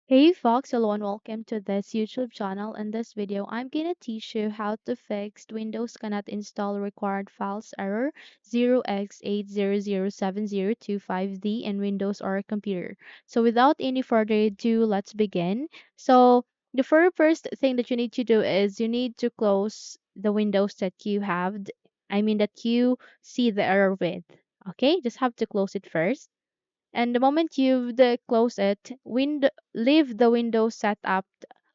Hey folks, hello and welcome to this YouTube channel. In this video, I'm gonna teach you how to fix Windows cannot install required files error 0x8007025D in Windows or a computer. So without any further ado, let's begin. So the very first thing that you need to do is you need to close the windows that you have, that you see the error with. Okay, just have to close it first. And the moment you've close it, leave the window setup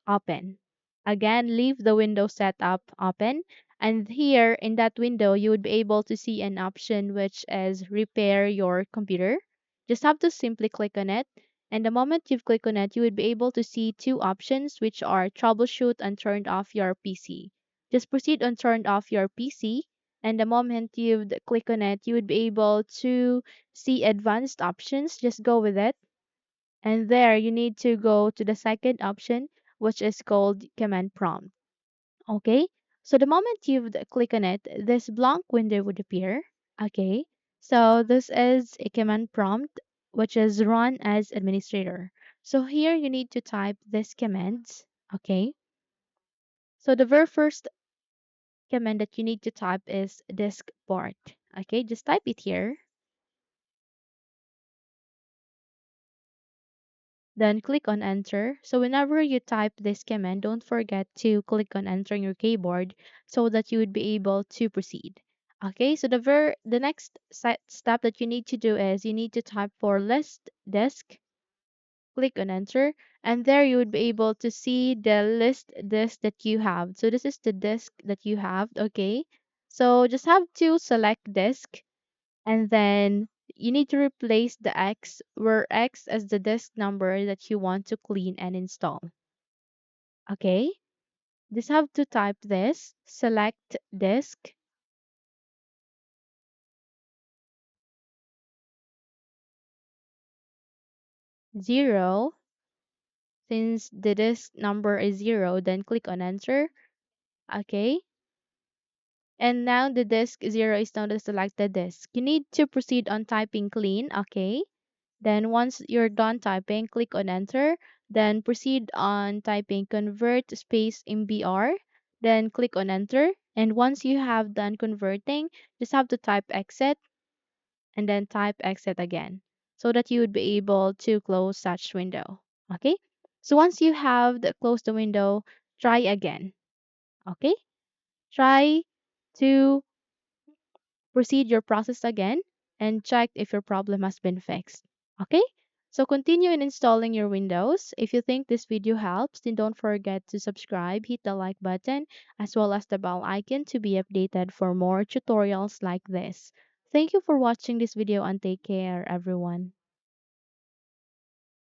open. Again, leave the window setup open. And here in that window, you would be able to see an option which is repair your computer. Just have to simply click on it. And the moment you've clicked on it, you would be able to see two options which are troubleshoot and turn off your PC. Just proceed on turn off your PC. And the moment you've click on it, you would be able to see advanced options, just go with it. And there you need to go to the second option, which is called command prompt. Okay. So the moment you click on it, this blank window would appear. Okay. So this is a command prompt, which is run as administrator. So here you need to type this commands. Okay. So the very first command that you need to type is disk port. Okay. Just type it here. Then click on enter. So whenever you type this command, don't forget to click on enter on your keyboard so that you would be able to proceed. Okay, so the next step that you need to do is you need to type for list disk, click on enter, and there you would be able to see the list disk that you have. So this is the disk that you have, okay? So just have to select disk and then you need to replace the X where X is the disk number that you want to clean and install. Okay? Just have to type this, select disk 0. Since the disk number is 0, then click on enter. Okay? And now the disk 0 is now the selected disk. You need to proceed on typing clean. Okay? Then once you're done typing, click on enter. Then proceed on typing convert space MBR. Then click on enter. And once you have done converting, just have to type exit and then type exit again so that you would be able to close such window. Okay? So once you have closed the window, try again. Okay? Try to proceed your process again and check if your problem has been fixed. Okay? So continue in installing your Windows. If you think this video helps, then don't forget to subscribe, hit the like button, as well as the bell icon to be updated for more tutorials like this. Thank you for watching this video and take care, everyone.